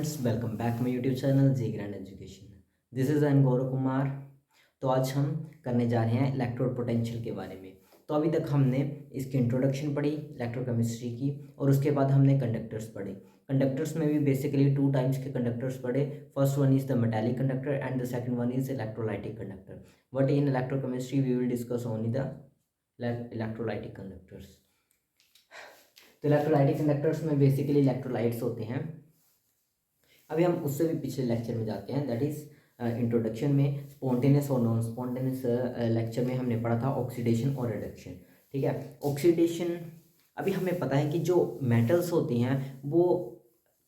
Friends, welcome back my YouTube channel G Grand Education. This is an Gaurav Kumar. तो आज हम करने जा रहे हैं इलेक्ट्रोड पोटेंशियल के बारे में। तो अभी तक हमने इसकी इंट्रोडक्शन पढ़ी इलेक्ट्रोकेमिस्ट्री की, और उसके बाद हमने कंडक्टर्स पढ़े। कंडक्टर्स में भी बेसिकली 2 टाइप्स के कंडक्टर्स पढ़े। First one is the metallic conductor and the second one is electrolytic conductor. But in electrochemistry we will discuss only the electrolytic conductors. तो इलेक्ट्रोलाइटिक कंडक्टर्स में बेसिकली इलेक्ट्रोलाइट्स होते हैं। अभी हम उससे भी पिछले लेक्चर में जाते हैं, दैट इज़ इंट्रोडक्शन में स्पॉन्टेनियस और नॉन स्पॉन्टेनियस लेक्चर में हमने पढ़ा था ऑक्सीडेशन और रिडक्शन। ठीक है, ऑक्सीडेशन अभी हमें पता है कि जो मेटल्स होती हैं वो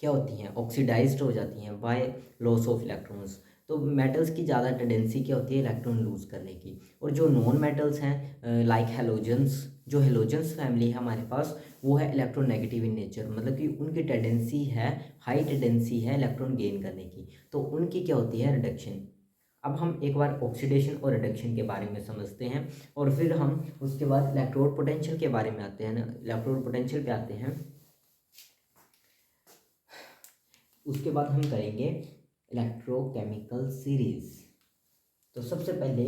क्या होती हैं, ऑक्सीडाइज्ड हो जाती हैं बाय लॉस ऑफ इलेक्ट्रॉन्स। तो मेटल्स की ज़्यादा टेंडेंसी क्या होती है इलेक्ट्रॉन लूज़ करने की। और जो नॉन मेटल्स हैं लाइक हेलोजन्स, जो हेलोजन्स फैमिली है हमारे पास, वो है इलेक्ट्रोनेगेटिव इन नेचर, मतलब कि उनकी टेंडेंसी है, हाई टेंडेंसी है इलेक्ट्रॉन गेन करने की। तो उनकी क्या होती है, रिडक्शन। अब हम एक बार ऑक्सीडेशन और रिडक्शन के बारे में समझते हैं, और फिर हम उसके बाद इलेक्ट्रोड पोटेंशियल के बारे में आते हैं ना, इलेक्ट्रोड पोटेंशियल पे आते हैं। उसके बाद हम करेंगे इलेक्ट्रोकेमिकल सीरीज। तो सबसे पहले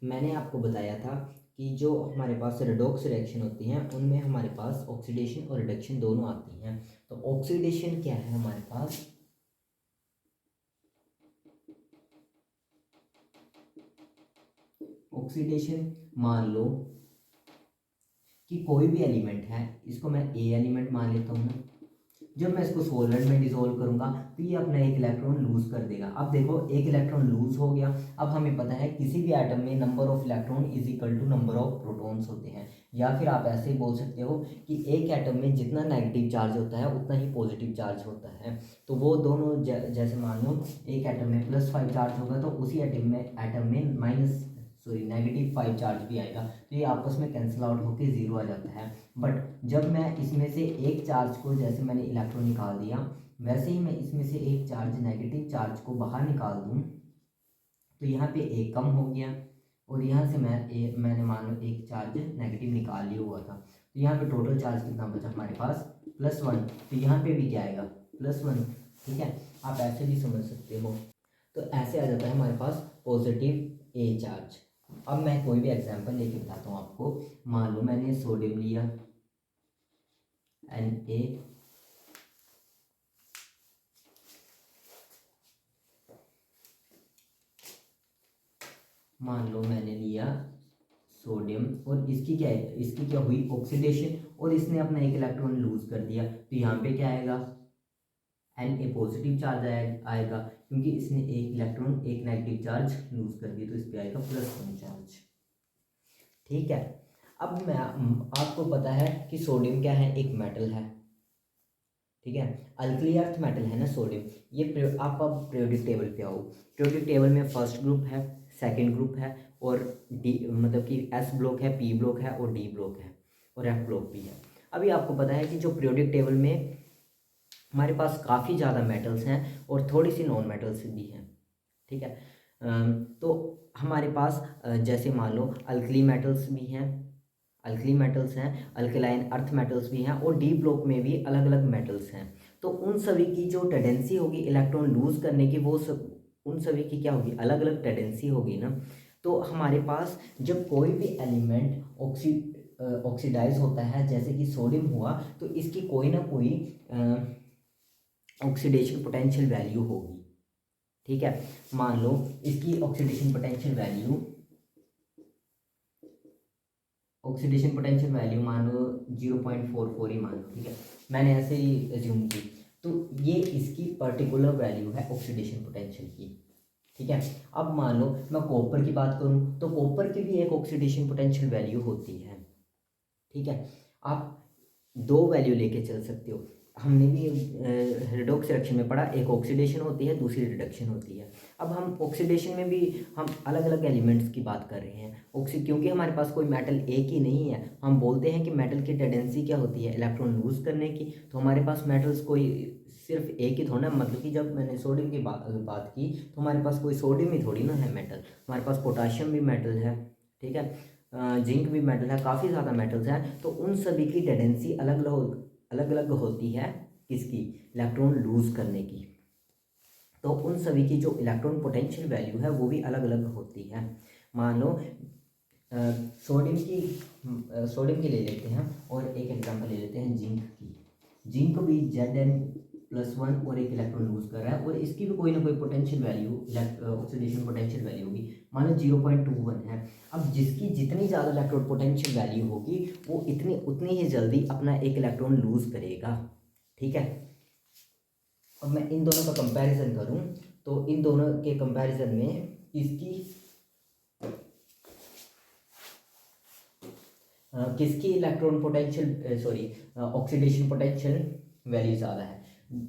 मैंने आपको बताया था कि जो हमारे पास रेडॉक्स रिएक्शन होती हैं उनमें हमारे पास ऑक्सीडेशन और रिडक्शन दोनों आती हैं। तो ऑक्सीडेशन क्या है हमारे पास, ऑक्सीडेशन मान लो कि कोई भी एलिमेंट है, इसको मैं ए एलिमेंट मान लेता हूँ ना। जब मैं इसको सॉल्वेंट में डिसॉल्व करूंगा तो ये अपना एक इलेक्ट्रॉन लूज कर देगा। अब देखो, एक इलेक्ट्रॉन लूज हो गया। अब हमें पता है किसी भी एटम में number of electron is equal to number of protons होते हैं, या फिर आप ऐसे ही बोल सकते हो कि एक एटम में जितना नेगेटिव चार्ज होता है उतना ही पॉजिटिव चार्ज होता है। तो वो दोनों जैसे मान लो एक एटम में +5 चार्ज होगा तो उसी एटम में -5 चार्ज भी आएगा। तो ये आपस में कैंसिल आउट होकर 0 आ जाता है। बट जब मैं इसमें से एक चार्ज को, जैसे मैंने इलेक्ट्रॉन निकाल दिया, वैसे ही मैं इसमें से एक चार्ज, नेगेटिव चार्ज को बाहर निकाल दूं, तो यहाँ पे एक कम हो गया, और यहाँ से मैंने मान लो एक चार्ज नेगेटिव निकाल लिया हुआ था। तो यहाँ पे टोटल चार्ज कितना बचा हमारे पास, +1। तो यहाँ पे भी क्या आएगा, +1। ठीक है, आप ऐसे भी समझ सकते हो। तो ऐसे आ जाता है हमारे पास पॉजिटिव ए चार्ज। अब मैं कोई भी एग्जांपल लेके बताता हूँ आपको। मान लो मैंने सोडियम लिया, Na, मान लो मैंने लिया सोडियम, और इसकी क्या है, इसकी क्या हुई, ऑक्सीडेशन, और इसने अपना एक इलेक्ट्रॉन लूज कर दिया। तो यहाँ पे क्या आएगा, Na पॉजिटिव चार्ज आएगा, क्योंकि इसने एक इलेक्ट्रॉन, एक नेगेटिव चार्ज लूज कर दिया, तो इस पे आएगा +1 चार्ज। ठीक है, अब मैं आपको पता है कि सोडियम क्या है, एक मेटल है। ठीक है, अल्कली अर्थ मेटल है ना सोडियम। ये आप अब पीरियोडिक टेबल पे आओ। पीरियोडिक टेबल में फर्स्ट ग्रुप है, सेकंड ग्रुप है, और डी मतलब कि एस ब्लॉक है, पी ब्लॉक है, और डी ब्लॉक है, और एफ ब्लॉक भी है। अभी आपको पता है कि जो पीरियोडिक टेबल में हमारे पास काफ़ी ज़्यादा मेटल्स हैं और थोड़ी सी नॉन मेटल्स भी हैं। ठीक है, तो हमारे पास जैसे मान लो अल्कली मेटल्स भी हैं, अल्कली मेटल्स हैं, अल्कलाइन अर्थ मेटल्स भी हैं, और डी ब्लॉक में भी अलग अलग मेटल्स हैं। तो उन सभी की जो टेंडेंसी होगी इलेक्ट्रॉन लूज करने की, वो सब उन सभी की क्या होगी, अलग अलग टेंडेंसी होगी ना। तो हमारे पास जब कोई भी एलिमेंट ऑक्सीडाइज होता है, जैसे कि सोडियम हुआ, तो इसकी कोई ना कोई ऑक्सीडेशन पोटेंशियल वैल्यू होगी। ठीक है, मान लो इसकी ऑक्सीडेशन पोटेंशियल वैल्यू मान लो 0.44 ही मान लो। ठीक है, मैंने ऐसे ही एज्यूम की। तो ये इसकी पर्टिकुलर वैल्यू है ऑक्सीडेशन पोटेंशियल की। ठीक है, अब मान लो मैं कॉपर की बात करूं, तो कॉपर की भी एक ऑक्सीडेशन पोटेंशियल वैल्यू होती है। ठीक है, आप 2 वैल्यू लेके चल सकते हो। हमने भी रिडॉक्स रिएक्शन में पढ़ा, एक ऑक्सीडेशन होती है, दूसरी रिडक्शन होती है। अब हम ऑक्सीडेशन में भी हम अलग अलग एलिमेंट्स की बात कर रहे हैं। क्योंकि हमारे पास कोई मेटल एक ही नहीं है, हम बोलते हैं कि मेटल की टेंडेंसी क्या होती है, इलेक्ट्रॉन लूज करने की। तो हमारे पास मेटल्स कोई सिर्फ एक ही थोड़ा, मतलब कि जब मैंने सोडियम की बात की, तो हमारे पास कोई सोडियम ही थोड़ी ना है मेटल, हमारे पास पोटाशियम भी मेटल है। ठीक है, जिंक भी मेटल है, काफ़ी ज़्यादा मेटल्स हैं। तो उन सभी की टेंडेंसी अलग अलग होती है, किसकी, इलेक्ट्रॉन लूज करने की। तो उन सभी की जो इलेक्ट्रॉन पोटेंशियल वैल्यू है वो भी अलग अलग होती है। मान लो सोडियम की ले लेते हैं और एक एग्जांपल ले लेते हैं जिंक की। जिंक भी Zn+1 और एक इलेक्ट्रॉन लूज कर रहा है और इसकी भी कोई ना कोई potential value oxidation potential value होगी, मान लो 0.21 है। अब जिसकी जितनी ज़्यादा इलेक्ट्रॉन पोटेंशियल वैल्यू होगी वो उतनी ही जल्दी अपना एक इलेक्ट्रॉन लूज करेगा। ठीक है, अब मैं इन दोनों का कंपैरिजन करूं तो इन दोनों के कंपैरिजन में किसकी electron potential oxidation potential value ज़्यादा है,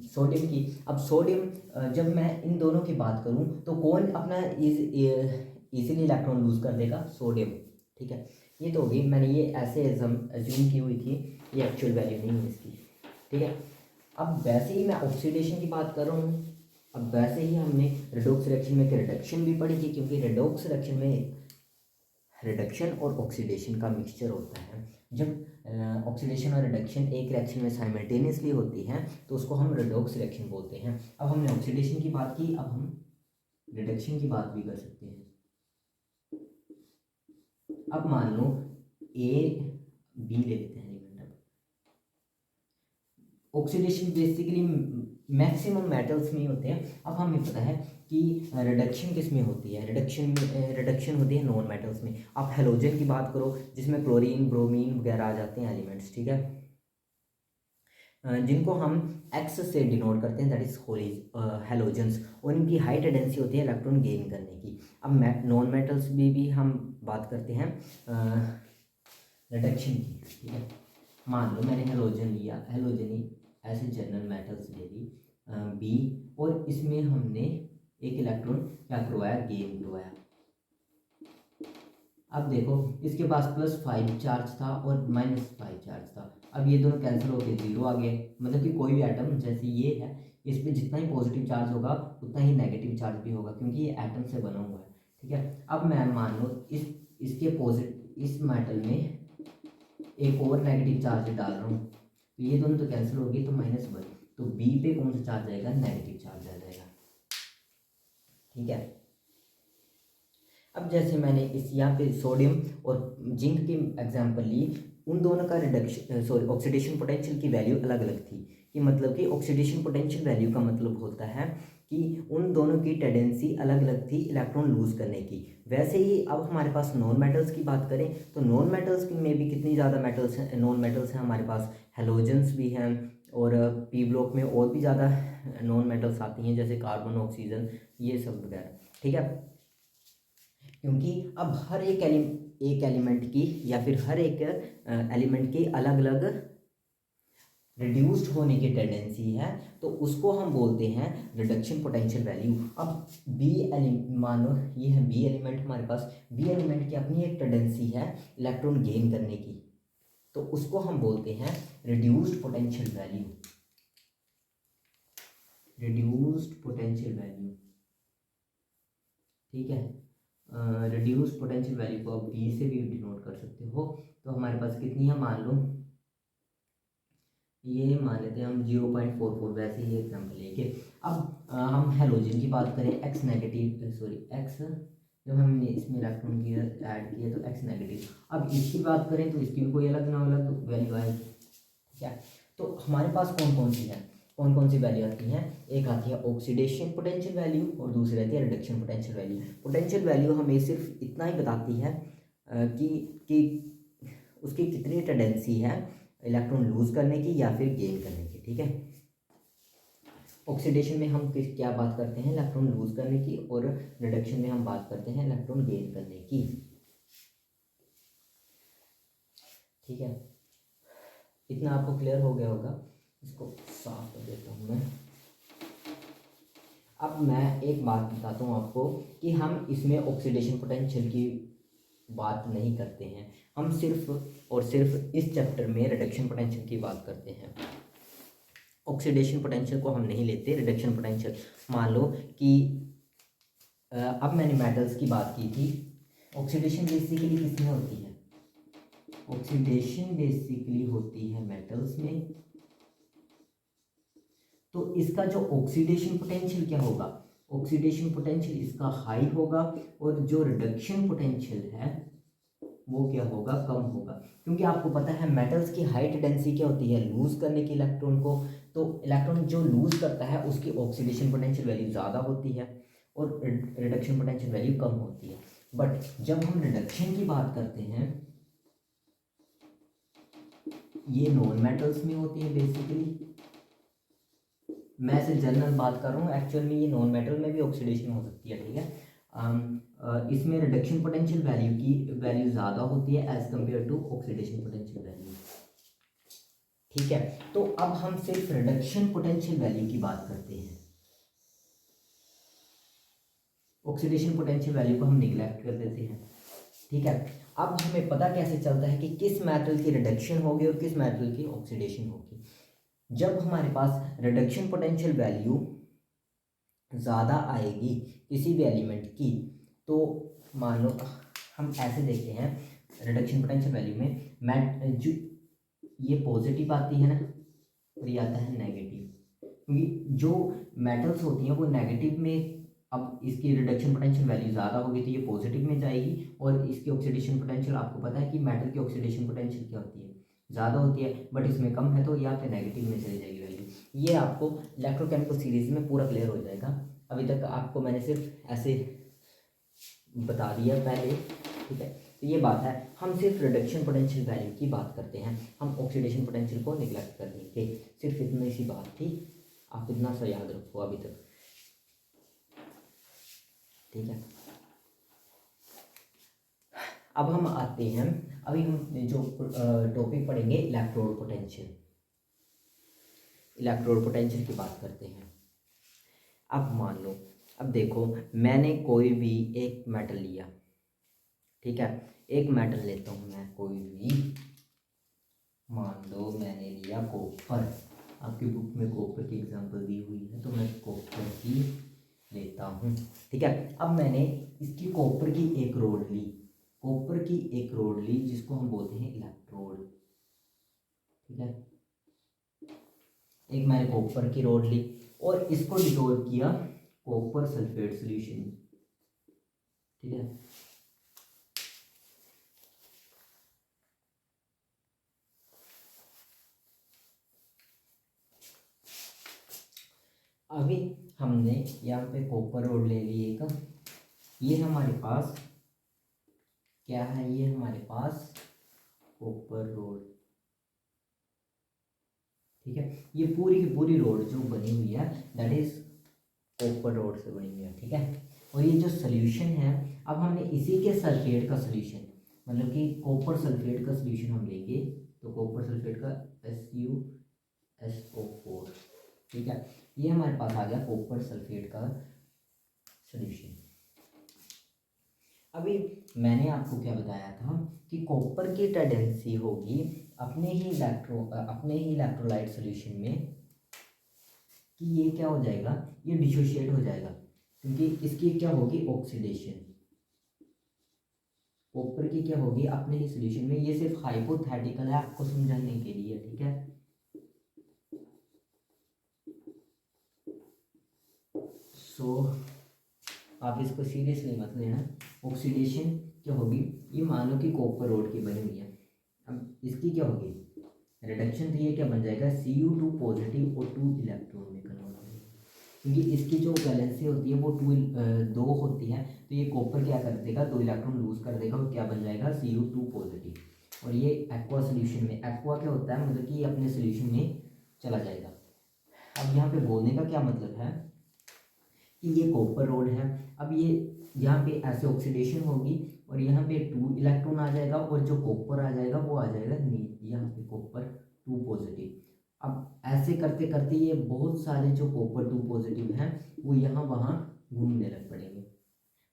सोडियम की। अब सोडियम जब मैं इन दोनों की बात करूं तो कौन अपना इजीली इलेक्ट्रॉन लूज कर देगा, सोडियम। ठीक है, ये तो होगी, मैंने ये ऐसे एज्यूम की हुई थी, ये एक्चुअल वैल्यू नहीं है इसकी। ठीक है, अब वैसे ही मैं ऑक्सीडेशन की बात कर रहा हूँ। अब वैसे ही हमने रेडॉक्स रिएक्शन में रिडक्शन भी पढ़ी थी, क्योंकि रेडॉक्स रिएक्शन में रिडक्शन और ऑक्सीडेशन का मिक्सचर होता है। जब ऑक्सीडेशन और रिडक्शन एक रिएक्शन में साइमल्टेनियसली होती है तो उसको हम रेडॉक्स रिएक्शन बोलते हैं। अब हमने ऑक्सीडेशन की बात की, अब हम रिडक्शन की बात भी कर सकते हैं। अब मान लो ए बी ले लेते हैं एलिमेंट। अब ऑक्सीडेशन बेसिकली मैक्सिमम मेटल्स में होते हैं। अब हमें पता है कि रिडक्शन किस में होती है, रिडक्शन होती है नॉन मेटल्स में। आप हेलोजन की बात करो जिसमें क्लोरीन ब्रोमीन वगैरह आ जाते हैं एलिमेंट्स। ठीक है, जिनको हम एक्स से डिनोट करते हैं, दैट इज हेलोजन्स, और इनकी हाई टेंडेंसी होती है इलेक्ट्रॉन गेन करने की। अब नॉन मेटल्स भी हम बात करते हैं रिडक्शन की। ठीक है, मान लो मैंने हेलोजन लिया, हेलोजन ही ऐसे जनरल मेटल्स ले ली बी, और इसमें हमने एक इलेक्ट्रॉन क्या करवाया, गेन करवाया। अब देखो इसके पास +5 चार्ज था और -5 चार्ज था। अब ये दोनों कैंसिल होकर 0 आ गए, मतलब कि कोई भी एटम जैसे ये है इस पर जितना ही पॉजिटिव चार्ज होगा उतना ही नेगेटिव चार्ज भी होगा, क्योंकि ये एटम से बना हुआ है। ठीक है, अब मैं मान लो इस मेटल में एक और नेगेटिव चार्ज डाल रहा हूँ, तो ये दोनों तो कैंसिल हो गए, तो -1, तो बी पे कौन सा चार्ज आएगा, नेगेटिव चार्ज आ जाएगा। ठीक है, अब जैसे मैंने इस यहाँ पे सोडियम और जिंक की एग्जांपल ली, उन दोनों का ऑक्सीडेशन पोटेंशियल की वैल्यू अलग अलग थी। कि मतलब कि ऑक्सीडेशन पोटेंशियल वैल्यू का मतलब होता है कि उन दोनों की टेंडेंसी अलग अलग थी इलेक्ट्रॉन लूज करने की। वैसे ही अब हमारे पास नॉन मेटल्स की बात करें तो नॉन मेटल्स में भी कितनी ज़्यादा मेटल्स हैं, नॉन मेटल्स हैं हमारे पास, हेलोजेंस भी हैं, और पी ब्लॉक में और भी ज़्यादा नॉन मेटल्स आती हैं जैसे कार्बन, ऑक्सीजन, ये सब वगैरह। ठीक है, क्योंकि अब हर एक एलिमेंट की या फिर हर एक एलिमेंट की अलग अलग रिड्यूस्ड होने की टेंडेंसी है, तो उसको हम बोलते हैं रिडक्शन पोटेंशियल वैल्यू। अब मानो ये है बी एलिमेंट हमारे पास, बी एलिमेंट की अपनी एक टेंडेंसी है इलेक्ट्रॉन गेन करने की, तो उसको हम बोलते हैं reduced potential value, reduced potential value. ठीक है, रिड्यूस पोटेंशियल वैल्यू को आप बी से भी डिनोट कर सकते हो। तो हमारे पास कितनी है, मान लो ये मान लेते हैं हम 0.44, वैसे ही एग्जाम्पल लेके। अब हम हेलोजन की बात करें, एक्स जब हमने इसमें इलेक्ट्रॉन की ऐड किया तो एक्स नेगेटिव। अब इसकी बात करें तो इसकी भी कोई अलग ना अलग वैल्यू आएगी। ठीक है, तो हमारे पास कौन कौन सी वैल्यू आती हैं, एक आती है ऑक्सीडेशन पोटेंशियल वैल्यू और दूसरी आती है reduction potential value. Potential value हमें सिर्फ इतना ही बताती है कि उसकी कितनी टेंडेंसी है इलेक्ट्रॉन लूज करने की या फिर गेन करने की। ठीक है, ऑक्सीडेशन में हम क्या बात करते हैं, इलेक्ट्रॉन लूज करने की, और रिडक्शन में हम बात करते हैं इलेक्ट्रॉन गेन करने की। ठीक है, इतना आपको क्लियर हो गया होगा, इसको साफ कर देता हूँ मैं। अब मैं एक बात बताता हूँ आपको कि हम इसमें ऑक्सीडेशन पोटेंशियल की बात नहीं करते हैं, हम सिर्फ और सिर्फ इस चैप्टर में रिडक्शन पोटेंशियल की बात करते हैं। ऑक्सीडेशन पोटेंशियल को हम नहीं लेते, रिडक्शन पोटेंशियल। मान लो कि अब मैंने मेटल्स की बात की थी, ऑक्सीडेशन बेसिकली किसमें होती है, ऑक्सीडेशन बेसिकली होती है मेटल्स में। तो इसका जो ऑक्सीडेशन पोटेंशियल क्या होगा, ऑक्सीडेशन पोटेंशियल इसका हाई होगा और जो रिडक्शन पोटेंशियल है वो क्या होगा, कम होगा। क्योंकि आपको पता है मेटल्स की हाई टेंडेंसी क्या होती है, लूज करने की इलेक्ट्रॉन को। तो इलेक्ट्रॉन जो लूज करता है उसकी ऑक्सीडेशन पोटेंशियल वैल्यू ज़्यादा होती है और रिडक्शन पोटेंशियल वैल्यू कम होती है। बट जब हम रिडक्शन की बात करते हैं, ये नॉन मेटल्स में होती है बेसिकली। मैं सिर्फ जनरल बात कर रहा हूँ, एक्चुअल में ये नॉन मेटल में भी ऑक्सीडेशन हो सकती है, ठीक है। इसमें रिडक्शन पोटेंशियल वैल्यू ज़्यादा होती है as compare to oxidation potential value, ठीक है। तो अब हम सिर्फ रिडक्शन पोटेंशियल वैल्यू की बात करते हैं, ऑक्सीडेशन पोटेंशियल वैल्यू को हम निगलेक्ट कर देते हैं, ठीक है। अब हमें पता कैसे चलता है कि किस मेटल की रिडक्शन होगी और किस मेटल की ऑक्सीडेशन होगी। जब हमारे पास रिडक्शन पोटेंशियल वैल्यू ज़्यादा आएगी किसी भी एलिमेंट की, तो मान लो हम ऐसे देखते हैं रिडक्शन पोटेंशियल वैल्यू में जो ये पॉजिटिव आती है ना और ये आता है नेगेटिव, क्योंकि जो मेटल्स होती हैं वो नेगेटिव में, अब इसकी रिडक्शन पोटेंशियल वैल्यू ज़्यादा होगी तो ये पॉजिटिव में जाएगी, और इसकी ऑक्सीडेशन पोटेंशियल आपको पता है कि मेटल की ऑक्सीडेशन पोटेंशियल क्या होती है, ज़्यादा होती है, बट इसमें कम है तो यहाँ पे नेगेटिव में चली जाएगी वैल्यू। ये आपको इलेक्ट्रोकेमिकल सीरीज में पूरा क्लियर हो जाएगा। अभी तक आपको मैंने सिर्फ ऐसे बता दिया पहले, ठीक है। तो ये बात है, हम सिर्फ रिडक्शन पोटेंशियल वैल्यू की बात करते हैं, हम ऑक्सीडेशन पोटेंशियल को निगलेक्ट कर देंगे। सिर्फ इतनी सी बात थी, आप इतना सा याद रखो अभी तक, ठीक है। अब हम आते हैं, अभी हम जो टॉपिक पढ़ेंगे इलेक्ट्रोड पोटेंशियल, इलेक्ट्रोड पोटेंशियल की बात करते हैं। अब मान लो, अब देखो मैंने कोई भी एक मेटल लिया, ठीक है, एक मेटल लेता हूँ मैं कोई भी, मान लो मैंने लिया कॉपर, आपकी बुक में कॉपर की एग्जांपल दी हुई है तो मैं कॉपर की लेता हूँ, ठीक है। अब मैंने इसकी कॉपर की एक रोड ली, कॉपर की एक रोड ली जिसको हम बोलते हैं इलेक्ट्रोड, ठीक है। एक मैंने कॉपर की रोड ली और इसको डिसॉल्व किया कॉपर सल्फेट सॉल्यूशन, ठीक है। अभी हमने यहाँ पे कॉपर रोड ले ली एक, ये हमारे पास क्या है, ये हमारे पास कॉपर रोड, ठीक है। ये पूरी की पूरी रोड जो बनी हुई है दैट इज कॉपर रोड से बनी हुई है, ठीक है। और ये जो सोल्यूशन है, अब हमने इसी के सल्फेट का सोल्यूशन, मतलब कि कॉपर सल्फेट का सोल्यूशन हम लेंगे, तो कॉपर सल्फेट का SuSO4, ठीक है। ये हमारे पास आ गया कॉपर सल्फेट का सोल्यूशन। अभी मैंने आपको क्या बताया था कि कॉपर की टेंडेंसी होगी अपने ही इलेक्ट्रोलाइट सोल्यूशन में कि ये क्या हो जाएगा, ये डिसोशिएट हो जाएगा, क्योंकि इसकी क्या होगी ऑक्सीडेशन, कॉपर की क्या होगी अपने ही सोल्यूशन में। ये सिर्फ हाइपोथेटिकल है आपको समझाने के लिए, ठीक है। सो आप इसको सीरियसली मत लेना। ऑक्सीडेशन क्या होगी, ये मान लो कि कॉपर रोड की बनी हुई है, अब इसकी क्या होगी रिडक्शन, तो ये क्या बन जाएगा Cu2 पॉजिटिव और 2 इलेक्ट्रॉन में कन्वर्ट हो जाएगा, क्योंकि इसकी जो वैलेंसी होती है वो 2 होती है, तो ये कॉपर क्या कर देगा 2 इलेक्ट्रॉन लूज कर देगा और क्या बन जाएगा Cu2 पॉजिटिव। और ये एक्वा सोल्यूशन में, एक्वा क्या होता है मतलब कि ये अपने सोल्यूशन में चला जाएगा। अब यहाँ पे बोलने का क्या मतलब है कि ये कॉपर रोड है, अब ये यहाँ पे ऐसे ऑक्सीडेशन होगी और यहाँ पे 2 इलेक्ट्रॉन आ जाएगा और जो कॉपर आ जाएगा वो आ जाएगा यहाँ पे कॉपर 2 पॉजिटिव। अब ऐसे करते करते ये बहुत सारे जो कॉपर 2 पॉजिटिव हैं वो यहाँ वहाँ घूमने लग पड़ेंगे,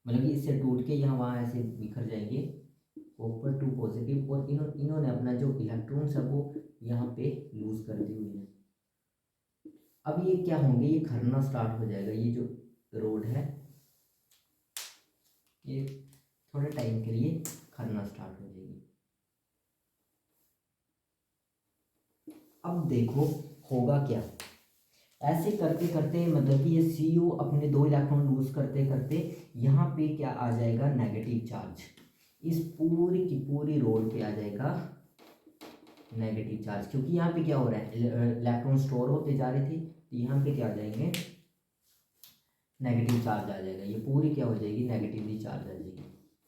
मतलब कि इससे टूट के यहाँ वहाँ ऐसे बिखर जाएंगे कॉपर 2 पॉजिटिव, और इन्होंने अपना जो इलेक्ट्रॉन्स है वो यहाँ पे लूज कर दी हुई है। अब ये क्या होंगे, ये खरना स्टार्ट हो जाएगा, ये जो रोड है ये थोड़े टाइम के लिए खरना स्टार्ट हो जाएगी। अब देखो होगा क्या, ऐसे करते करते मतलब कि ये Cu अपने 2 इलेक्ट्रॉन लूज करते करते यहाँ पे क्या आ जाएगा, नेगेटिव चार्ज। इस पूरी की पूरी रोड पे आ जाएगा नेगेटिव चार्ज, क्योंकि यहाँ पे क्या हो रहा है, इलेक्ट्रॉन स्टोर होते जा रहे थे, तो यहाँ पे क्या आ जाएंगे, नेगेटिव चार्ज आ जाएगा। ये पूरी क्या हो जाएगी, नेगेटिवली चार्ज आ जाएगी,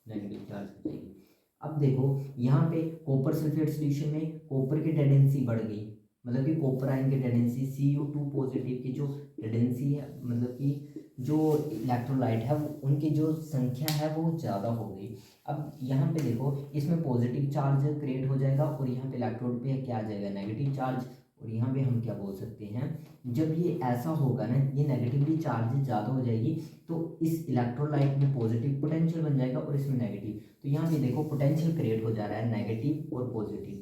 नेगेटिव चार्ज हो जाएगी। अब देखो यहाँ पे कॉपर सल्फेट सॉल्यूशन में कॉपर की टेंडेंसी बढ़ गई, मतलब कि कॉपर आयन की टेंडेंसी, Cu2 पॉजिटिव की जो टेंडेंसी है, मतलब कि जो इलेक्ट्रोलाइट है उनकी जो संख्या है वो ज़्यादा हो गई। अब यहाँ पे देखो इसमें पॉजिटिव चार्ज क्रिएट हो जाएगा और यहाँ पे इलेक्ट्रोड पे क्या आ जाएगा, नेगेटिव चार्ज। और यहाँ पे हम क्या बोल सकते हैं, जब ये ऐसा होगा ना, ये नेगेटिवली चार्ज ज़्यादा हो जाएगी, तो इस इलेक्ट्रोलाइट में पॉजिटिव पोटेंशियल बन जाएगा और इसमें नेगेटिव। तो यहाँ पे देखो पोटेंशियल क्रिएट हो जा रहा है, नेगेटिव और पॉजिटिव,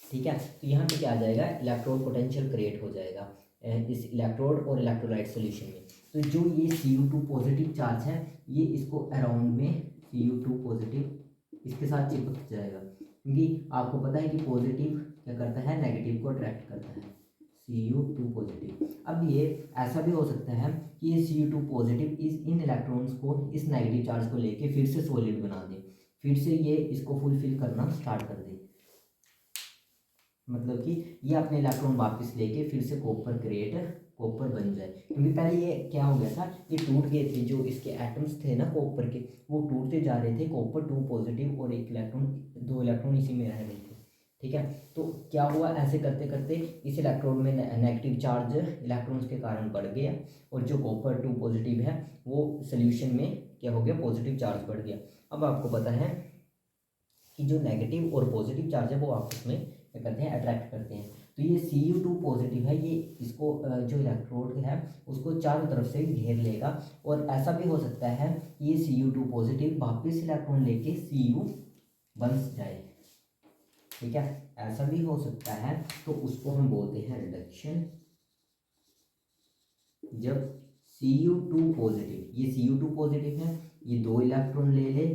ठीक है। तो यहाँ पे क्या आ जाएगा, इलेक्ट्रोड पोटेंशियल क्रिएट हो जाएगा इस इलेक्ट्रोड और इलेक्ट्रोलाइट सॉल्यूशन में। तो जो ये Cu2 पॉजिटिव चार्ज है, ये इसको अराउंड में Cu2 पॉजिटिव इसके साथ चिपक जाएगा, क्योंकि आपको पता है कि पॉजिटिव क्या करता है, नेगेटिव को अट्रैक्ट करता है, Cu2 पॉजिटिव। अब ये ऐसा भी हो सकता है कि ये Cu2 पॉजिटिव इन इलेक्ट्रॉन्स को, इस नेगेटिव चार्ज को लेके फिर से सॉलिड बना दे, फिर से ये इसको फुलफिल करना स्टार्ट कर दे, मतलब कि ये अपने इलेक्ट्रॉन वापस लेके फिर से कॉपर बन जाए। क्योंकि पहले ये क्या हो गया था, ये टूट गए थे, जो इसके एटम्स थे ना कॉपर के, वो टूटते जा रहे थे, कॉपर 2 पॉजिटिव और 2 इलेक्ट्रॉन इसी में रह रहे थे, ठीक है। तो क्या हुआ, ऐसे करते करते इस इलेक्ट्रोड में नेगेटिव चार्ज इलेक्ट्रॉन्स के कारण बढ़ गया, और जो कॉपर 2 पॉजिटिव है वो सोल्यूशन में क्या हो गया, पॉजिटिव चार्ज बढ़ गया। अब आपको पता है कि जो नेगेटिव और पॉजिटिव चार्ज है वो आपस में क्या करते हैं, अट्रैक्ट करते हैं। तो ये Cu2 पॉजिटिव है, ये इसको जो इलेक्ट्रोड है उसको चारों तरफ से घेर लेगा, और ऐसा भी हो सकता है कि ये Cu2 पॉजिटिव वापस इलेक्ट्रॉन लेके Cu बन जाए, ठीक है, ऐसा भी हो सकता है। तो उसको हम बोलते हैं रिडक्शन। जब Cu2 पॉजिटिव, ये Cu2 पॉजिटिव है, ये 2 इलेक्ट्रॉन ले ले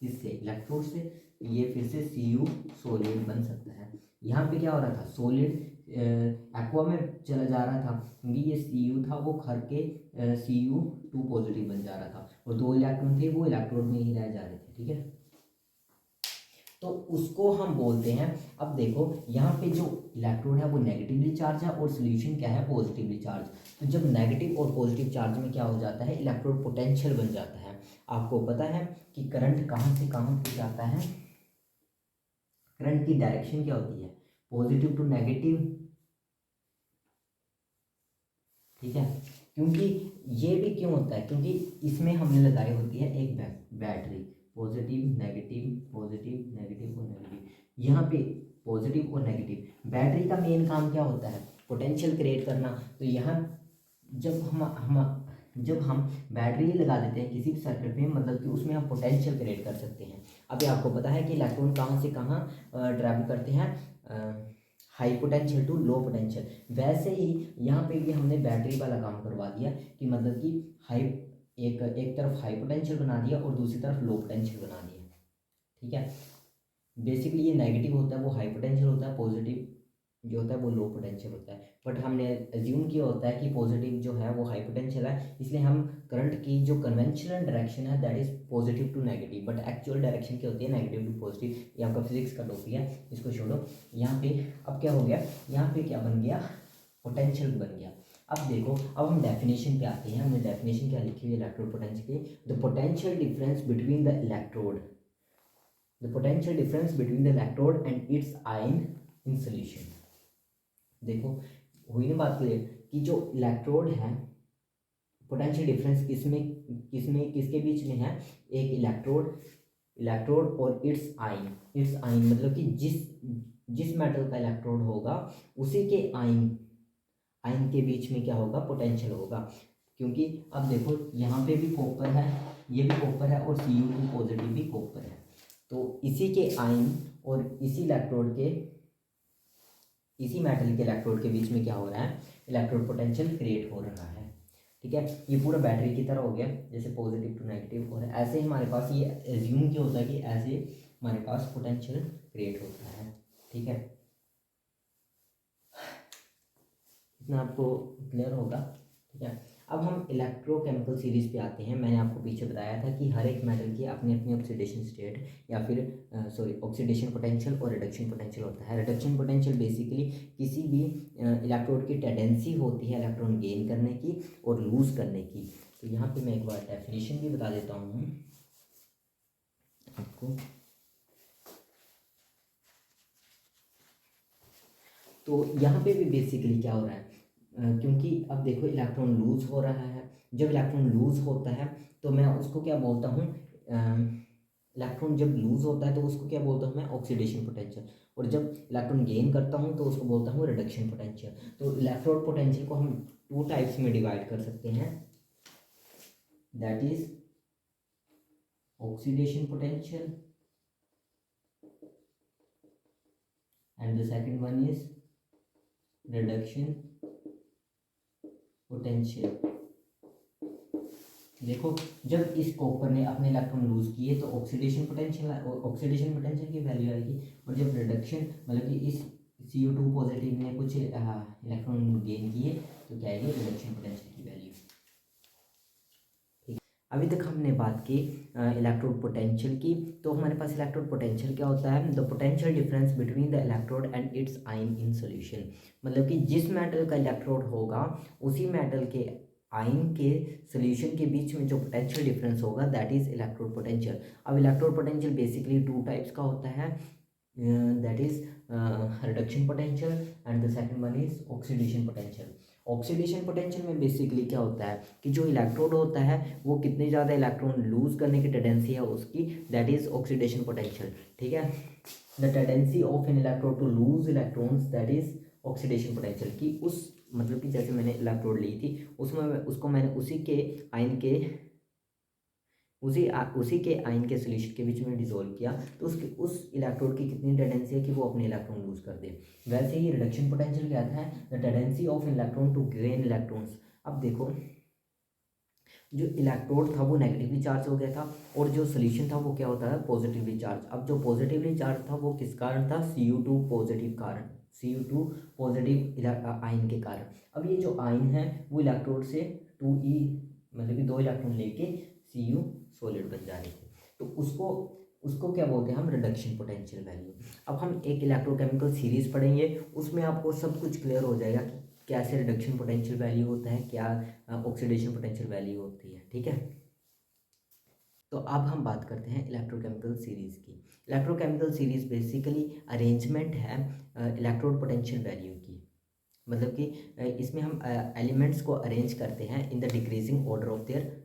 इससे इलेक्ट्रोड से, ये फिर से Cu सॉलिड बन सकता है। यहाँ पे क्या हो रहा था, सॉलिड एक्वा में चला जा रहा था, क्योंकि ये Cu था वो खर के Cu2 पॉजिटिव बन जा रहा था, और 2 इलेक्ट्रॉन थे वो इलेक्ट्रोड में ही रह जा रहे थे, ठीक है। तो उसको हम बोलते हैं, अब देखो यहाँ पे जो इलेक्ट्रोड है वो नेगेटिवली चार्ज है और सोल्यूशन क्या है, पॉजिटिवली चार्ज। तो जब नेगेटिव और पॉजिटिव चार्ज में क्या हो जाता है, इलेक्ट्रोड पोटेंशियल बन जाता है। आपको पता है कि करंट कहाँ से कहाँ पे जाता है, करंट की डायरेक्शन क्या होती है, पॉजिटिव टू नेगेटिव, ठीक है। क्योंकि ये भी क्यों होता है, क्योंकि इसमें हमने लगाई होती है एक बैटरी, पॉजिटिव नेगेटिव और नेगेटिव। यहाँ पे पॉजिटिव और नेगेटिव, बैटरी का मेन काम क्या होता है, पोटेंशियल क्रिएट करना। तो यहाँ जब हम बैटरी लगा देते हैं किसी भी सर्किट में, मतलब कि उसमें हम पोटेंशियल क्रिएट कर सकते हैं। अभी आपको पता है कि इलेक्ट्रॉन कहाँ से कहाँ ट्रैवल करते हैं, high potential to low potential. वैसे ही यहाँ पे भी हमने बैटरी वाला काम करवा दिया, कि मतलब कि एक तरफ हाई पोटेंशियल बना दिया और दूसरी तरफ लो पोटेंशियल बना दिया, ठीक है। बेसिकली ये नेगेटिव होता है वो हाई पोटेंशियल होता है, पॉजिटिव जो होता है वो लो पोटेंशियल होता है। बट हमने एज्यूम किया होता है कि पॉजिटिव जो है वो हाई पोटेंशियल है, इसलिए हम करंट की जो कन्वेंशनल डायरेक्शन है that is positive to negative, but actual direction क्या होती है, नेगेटिव टू पॉजिटिव। ये आपका फिजिक्स का टॉपिक है, इसको छोड़ो। यहाँ पे अब क्या हो गया, यहाँ पे क्या बन गया, पोटेंशियल बन गया। अब देखो, अब हम डेफिनेशन पे आते हैं। हमने डेफिनेशन क्या लिखी हुई है इलेक्ट्रोड पोटेंशियल की, the potential difference between the electrode, the potential difference between the electrode and its ion in solution। देखो हुई ना बात क्लियर, कि जो इलेक्ट्रोड है पोटेंशियल डिफरेंस किसके बीच में है, एक इलेक्ट्रोड और इट्स आयन मतलब कि जिस मेटल का इलेक्ट्रोड होगा उसी के आयन के बीच में क्या होगा, पोटेंशियल होगा। क्योंकि अब देखो यहाँ पे भी कॉपर है, ये भी कॉपर है, और Cu2 पॉजिटिव भी कॉपर है, तो इसी के आयन और इसी मेटल के इलेक्ट्रोड के बीच में क्या हो रहा है, इलेक्ट्रोड पोटेंशियल क्रिएट हो रहा है, ठीक है। ये पूरा बैटरी की तरह हो गया, जैसे पॉजिटिव टू नेगेटिव, और ऐसे ही हमारे पास ये एज्यूम क्या होता है कि ऐसे हमारे पास पोटेंशियल क्रिएट होता है, ठीक है। इतना आपको क्लियर होगा, ठीक है। अब हम इलेक्ट्रोकेमिकल सीरीज पे आते हैं। मैंने आपको पीछे बताया था कि हर एक मेटल की अपनी अपनी ऑक्सीडेशन स्टेट या फिर ऑक्सीडेशन पोटेंशियल और रिडक्शन पोटेंशियल होता है। रिडक्शन पोटेंशियल बेसिकली किसी भी इलेक्ट्रोड की टेंडेंसी होती है इलेक्ट्रॉन गेन करने की और लूज करने की। तो यहाँ पे मैं एक बार डेफिनेशन भी बता देता हूँ आपको। तो यहाँ पे भी बेसिकली क्या हो रहा है, क्योंकि अब देखो इलेक्ट्रॉन लूज हो रहा है। जब इलेक्ट्रॉन लूज होता है तो मैं उसको क्या बोलता हूँ, इलेक्ट्रॉन जब लूज होता है तो उसको क्या बोलता हूँ मैं, ऑक्सीडेशन पोटेंशियल। और जब इलेक्ट्रॉन गेन करता हूँ तो उसको बोलता हूँ रिडक्शन पोटेंशियल। तो इलेक्ट्रोड पोटेंशियल को हम टू टाइप्स में डिवाइड कर सकते हैं, that is oxidation potential and the second one is reduction potential. देखो जब इस कॉपर ने अपने इलेक्ट्रॉन लूज किए तो ऑक्सीडेशन पोटेंशियल की वैल्यू आएगी, और जब रिडक्शन मतलब कि इस CO2 पॉजिटिव ने कुछ इलेक्ट्रॉन गेन किए तो क्या आएगी, रिडक्शन पोटेंशियल की वैल्यू। ठीक, अभी तक हमने बात की इलेक्ट्रोड पोटेंशियल की। तो हमारे पास इलेक्ट्रोड पोटेंशियल क्या होता है, the potential difference between the electrode and it's ion in solution. मतलब कि जिस मेटल का इलेक्ट्रोड होगा उसी मेटल के आयन के सोल्यूशन के बीच में जो पोटेंशियल डिफरेंस होगा दैट इज इलेक्ट्रोड पोटेंशियल। अब electrode potential basically two types का होता है, that is reduction potential and the second one is oxidation potential. Oxidation potential में बेसिकली क्या होता है कि जो इलेक्ट्रोड होता है वो कितने ज़्यादा इलेक्ट्रॉन लूज करने की टेंडेंसी है उसकी, दैट इज ऑक्सीडेशन पोटेंशियल। ठीक है, the tendency of an electrode to lose electrons that is oxidation potential. कि उस मतलब कि जैसे मैंने इलेक्ट्रोड ली थी उसमें उसको मैंने उसी के आयन के उसी के आयन के सोल्यूशन के बीच में डिसोल्व किया तो उसके उस इलेक्ट्रोड की कितनी टेंडेंसी है कि वो अपने इलेक्ट्रॉन लूज कर दे। वैसे ही रिडक्शन पोटेंशियल क्या था, the tendency of electron to gain electrons. अब देखो जो इलेक्ट्रोड था वो नेगेटिवली चार्ज हो गया था और जो सोल्यूशन था वो क्या होता है, पॉजिटिवली चार्ज। अब जो पॉजिटिवली चार्ज था वो किस कारण था, CO2 पॉजिटिव कारण, CO2 पॉजिटिव आयन के कारण। अब ये जो आयन है वो इलेक्ट्रोड से 2e मतलब कि 2 इलेक्ट्रॉन लेके Cu सॉलिड बन जा रहे थे। तो उसको उसको क्या बोलते हैं हम, रिडक्शन पोटेंशियल वैल्यू। अब हम एक इलेक्ट्रोकेमिकल सीरीज पढ़ेंगे, उसमें आपको सब कुछ क्लियर हो जाएगा कि कैसे रिडक्शन पोटेंशियल वैल्यू होता है, क्या ऑक्सीडेशन पोटेंशियल वैल्यू होती है। ठीक है, तो अब हम बात करते हैं इलेक्ट्रोकेमिकल सीरीज़ की। इलेक्ट्रोकेमिकल सीरीज़ बेसिकली अरेंजमेंट है इलेक्ट्रोड पोटेंशियल वैल्यू की। मतलब कि इसमें हम एलिमेंट्स को अरेंज करते हैं in the decreasing order of their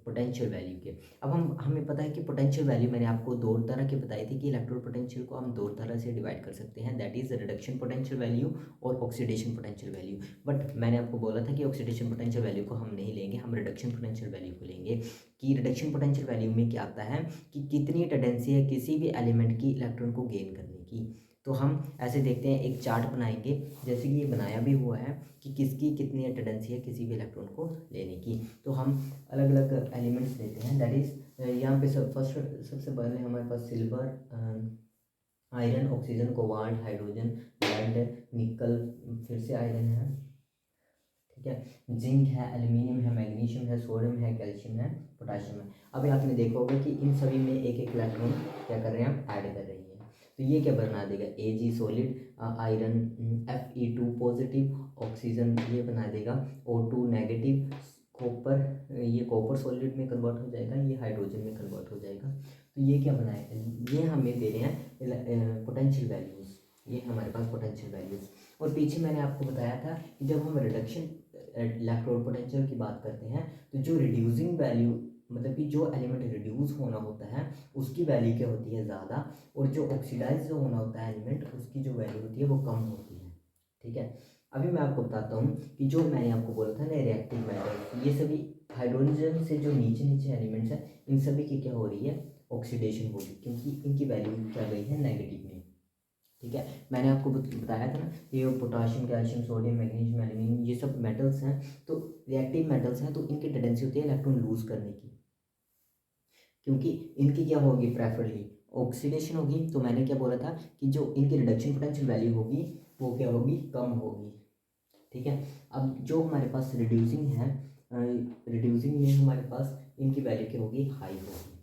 potential value के। अब हमें पता है कि पोटेंशियल वैल्यू मैंने आपको दो तरह की बताई थी कि इलेक्ट्रोड पोटेंशियल को हम दो तरह से डिवाइड कर सकते हैं, that is reduction potential value और ऑक्सीडेशन पोटेंशियल वैल्यू। बट मैंने आपको बोला था कि ऑक्सीडेशन पोटेंशियल वैल्यू को हम नहीं लेंगे, हम रिडक्शन पोटेंशियल वैल्यू को लेंगे। कि रिडक्शन पोटेंशियल वैल्यू में क्या आता है कि कितनी टेंडेंसी है किसी भी एलिमेंट की इलेक्ट्रॉन को गेन करने की। तो हम ऐसे देखते हैं, एक चार्ट बनाएंगे जैसे कि ये बनाया भी हुआ है कि किसकी कितनी टेंडेंसी है किसी भी इलेक्ट्रॉन को लेने की। तो हम अलग अलग एलिमेंट्स लेते हैं, दैट इज़ यहाँ पे सबसे पहले हमारे पास silver, iron, oxygen, cobalt, hydrogen, lead, nickel, फिर से आयरन है, ठीक है, जिंक है, एल्यूमिनियम है, मैग्नीशियम है, सोडियम है, कैल्शियम है, पोटाशियम है। अभी आपने देखा होगा कि इन सभी में एक एक इलेक्ट्रॉन क्या कर रहे हैं, हम ऐड कर रहे हैं। तो ये क्या बना देगा, Ag solid, iron Fe2 positive, oxygen ये बना देगा O2 नेगेटिव, कॉपर ये कॉपर सॉलिड में कन्वर्ट हो जाएगा, ये हाइड्रोजन में कन्वर्ट हो जाएगा। तो ये क्या बनाएगा, ये हमें दे रहे हैं पोटेंशियल वैल्यूज़, ये हमारे पास पोटेंशियल वैल्यूज़। और पीछे मैंने आपको बताया था कि जब हम रिडक्शन इलेक्ट्रोड पोटेंशियल की बात करते हैं तो जो रिड्यूसिंग वैल्यू मतलब कि जो एलिमेंट रिड्यूस होना होता है उसकी वैल्यू क्या होती है, ज़्यादा, और जो ऑक्सीडाइज जो होना होता है एलिमेंट उसकी जो वैल्यू होती है वो कम होती है। ठीक है, अभी मैं आपको बताता हूँ कि जो मैंने आपको बोला था ना रिएक्टिव मेटल, ये सभी हाइड्रोजन से जो नीचे नीचे एलिमेंट्स हैं इन सभी की क्या हो रही है, ऑक्सीडेशन हो रही है, क्योंकि इनकी वैल्यू क्या गई है नेगेटिव में। ठीक है, मैंने आपको बताया था ना ये potassium, calcium, sodium, magnesium, aluminium ये सब मेटल्स हैं, तो रिएक्टिव मेटल्स हैं, तो इनकी टेंडेंसी होती है इलेक्ट्रॉन लूज करने की, क्योंकि इनकी क्या होगी, प्रेफरली ऑक्सीडेशन होगी। तो मैंने क्या बोला था कि जो इनकी रिडक्शन पोटेंशियल वैल्यू होगी वो क्या होगी, कम होगी। ठीक है। अब जो हमारे पास रिड्यूसिंग है, रिड्यूसिंग में हमारे पास इनकी वैल्यू क्या होगी, हाई होगी।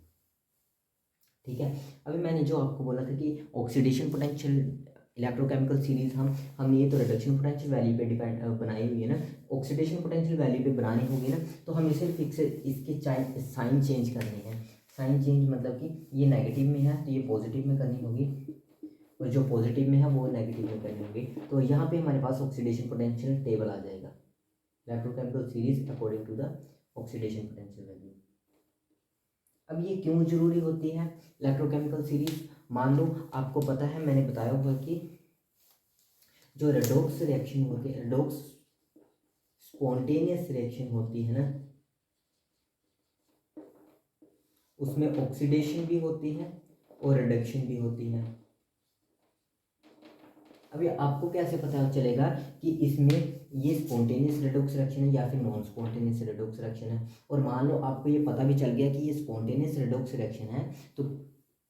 ठीक है। अभी मैंने जो आपको बोला था कि ऑक्सीडेशन पोटेंशियल इलेक्ट्रोकेमिकल सीरीज हमने ये तो रिडक्शन पोटेंशियल वैल्यू पे डिपेंड बनाई हुई है ना, ऑक्सीडेशन पोटेंशियल वैल्यू पे बनानी होगी ना, तो हमें सिर्फ इसके साइन चेंज करने हैं। साइन चेंज मतलब कि ये नेगेटिव में है तो ये पॉजिटिव में करनी होगी, और जो पॉजिटिव में है वो नेगेटिव में करनी होगी। तो यहाँ पे हमारे पास ऑक्सीडेशन पोटेंशियल टेबल आ जाएगा, electrochemical series according to the oxidation potential value. अब ये क्यों जरूरी होती है इलेक्ट्रोकेमिकल सीरीज? मान लो आपको पता है, मैंने बताया हुआ कि जो रेडॉक्स रिएक्शन होती है, रेडॉक्स स्पॉन्टेनियस रिएक्शन होती है ना, उसमें ऑक्सीडेशन भी होती है और रिडक्शन भी होती है। अभी आपको कैसे पता चलेगा कि इसमें ये स्पॉन्टेनियस रेडॉक्स रिएक्शन है या फिर नॉन स्पॉन्टेनियस रेडॉक्स रिएक्शन है? और मान लो आपको ये पता भी चल गया कि ये स्पॉन्टेनियस रेडॉक्स रिएक्शन है, तो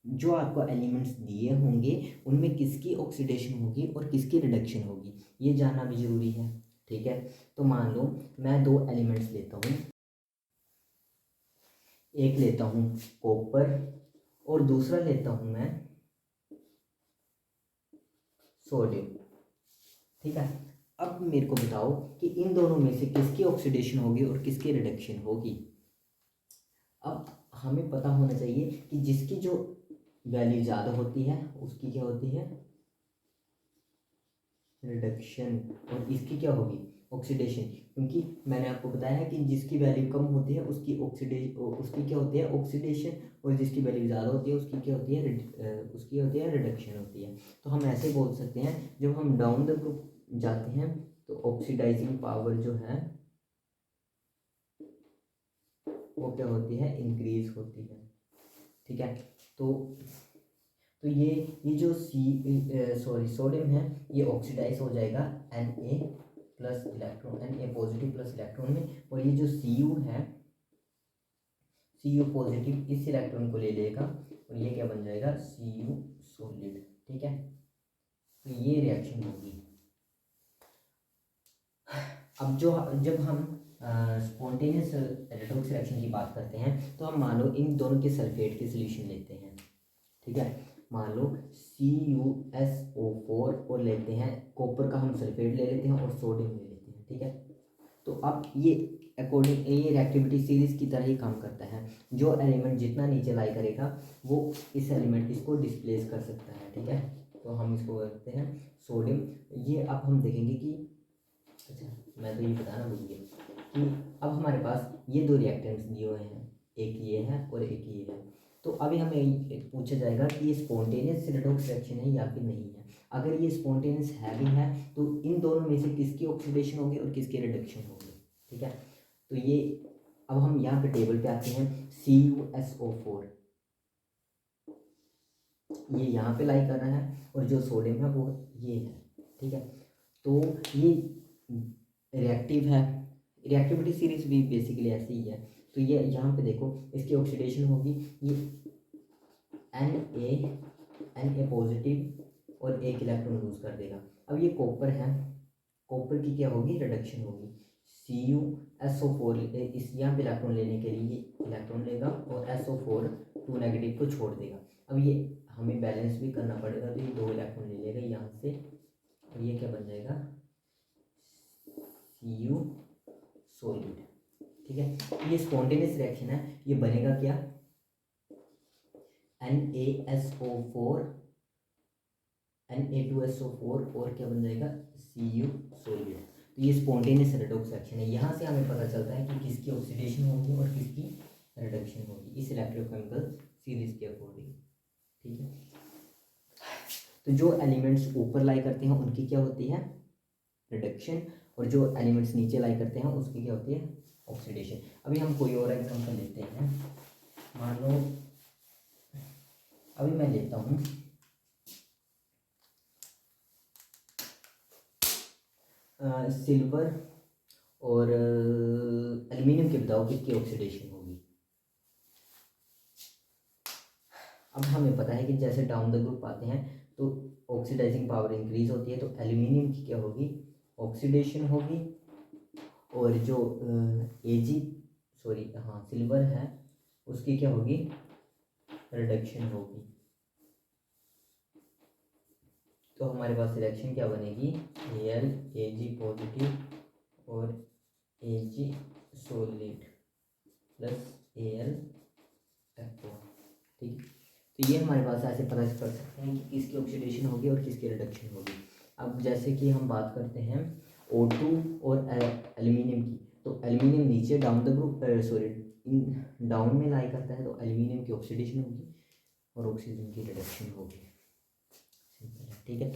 जो आपको एलिमेंट्स दिए होंगे उनमें किसकी ऑक्सीडेशन होगी और किसकी रिडक्शन होगी, ये जानना भी जरूरी है। ठीक है। तो मान लो मैं दो एलिमेंट्स लेता हूँ, एक लेता हूँ कॉपर और दूसरा लेता हूँ मैं सोडियम। ठीक है। अब मेरे को बताओ कि इन दोनों में से किसकी ऑक्सीडेशन होगी और किसकी रिडक्शन होगी। अब हमें पता होना चाहिए कि जिसकी जो वैल्यू ज़्यादा होती है उसकी क्या होती है, रिडक्शन, और इसकी क्या होगी, ऑक्सीडेशन। क्योंकि मैंने आपको बताया है कि जिसकी वैल्यू कम होती है उसकी उसकी क्या होती है, ऑक्सीडेशन, और जिसकी वैल्यू ज़्यादा होती है उसकी क्या होती है, उसकी होती है रिडक्शन होती है। तो हम ऐसे बोल सकते हैं, जब हम डाउन द ग्रुप जाते हैं तो ऑक्सीडाइजिंग पावर जो है वो क्या होती है, इंक्रीज होती है। ठीक है। तो ये जो सोडियम है ये ऑक्सीडाइज हो जाएगा Na plus electron, Na positive plus electron में, और ये जो Cu है, Cu पॉजिटिव इस इलेक्ट्रॉन को ले लेगा और ये क्या बन जाएगा, Cu सॉलिड। ठीक है। तो ये रिएक्शन होगी। अब जब हम स्पॉन्टेनियस रेडॉक्स रिएक्शन की बात करते हैं तो हम मान लो इन दोनों के सल्फेट के सोल्यूशन लेते हैं। ठीक है। मान लो CuSO4 और लेते हैं कॉपर का हम सल्फेट ले लेते हैं और सोडियम ले लेते हैं। ठीक है। तो अब ये अकॉर्डिंग ये रिएक्टिविटी सीरीज की तरह ही काम करता है, जो एलिमेंट जितना नीचे लाई करेगा वो इस एलिमेंट इसको डिस्प्लेस कर सकता है। ठीक है। तो हम इसको करते हैं सोडियम। ये अब हम देखेंगे कि, अच्छा मैं तो ये बताना भूल गया कि अब हमारे पास ये दो रिएक्टेंट्स दिए हुए हैं, एक ये है और एक ये है। तो अभी हमें पूछा जाएगा कि ये स्पॉन्टेनियस रेडॉक्स रिएक्शन है या फिर नहीं है। अगर ये स्पॉन्टेनियस है भी है तो इन दोनों में से किसकी ऑक्सीडेशन होगी और किसकी रिडक्शन होगी। ठीक है। तो ये अब हम यहाँ पे टेबल पे आते हैं, CuSO4 ये यहाँ पे लाई कर रहा है और जो सोडियम है वो ये है। ठीक है। तो ये रिएक्टिव है, रिएक्टिविटी सीरीज भी बेसिकली ऐसी ही है। तो ये यहाँ पे देखो इसकी ऑक्सीडेशन होगी, ये Na पॉजिटिव और एक इलेक्ट्रॉन लूज कर देगा। अब ये कॉपर है, कॉपर की क्या होगी, रिडक्शन होगी। CuSO4 इस यहाँ पे इलेक्ट्रॉन लेने के लिए इलेक्ट्रॉन लेगा और SO4 2 नेगेटिव को छोड़ देगा। अब ये हमें बैलेंस भी करना पड़ेगा, तो ये 2 इलेक्ट्रॉन ले लेगा यहाँ से और ये क्या बन जाएगा, Cu सॉलिड। ठीक है। ये स्पॉन्टेनियस रिएक्शन है, ये बनेगा क्या, NaSO4 Na2SO4 और क्या बन जाएगा, Cu सॉलिड। तो ये स्पॉन्टेनियस रेडॉक्स रिएक्शन है। यहाँ से हमें पता चलता है कि किसकी ऑक्सीडेशन होगी और किसकी रिडक्शन होगी इस इलेक्ट्रोकेमिकल सीरीज के अकॉर्डिंग। ठीक है। तो जो एलिमेंट्स ऊपर लाई करते हैं उनकी क्या होती है, रिडक्शन, और जो एलिमेंट्स नीचे लाई करते हैं उसकी क्या होती है, ऑक्सीडेशन। अभी हम कोई और एग्जांपल लेते हैं। मान लो अभी मैं लेता हूँ सिल्वर और एल्युमिनियम के, बताओ किसकी ऑक्सीडेशन होगी। अब हमें पता है कि जैसे डाउन द ग्रुप आते हैं तो ऑक्सीडाइजिंग पावर इंक्रीज होती है, तो एल्युमिनियम की क्या होगी, ऑक्सीडेशन होगी, और जो एजी सॉरी हाँ सिल्वर है उसकी क्या होगी, रिडक्शन होगी। तो हमारे पास रिएक्शन क्या बनेगी, Al Ag पॉजिटिव और Ag solid plus Al aqua. ठीक है, तो ये हमारे पास ऐसे पता कर सकते हैं कि किसकी ऑक्सीडेशन होगी और किसकी रिडक्शन होगी। अब जैसे कि हम बात करते हैं O2 और एल्यूमिनियम की, तो एल्यूमिनियम नीचे down the group sorry down में लाई करता है, तो एल्यूमिनियम की ऑक्सीडेशन होगी और ऑक्सीजन की रिडक्शन होगी। सिंपल है, ठीक है।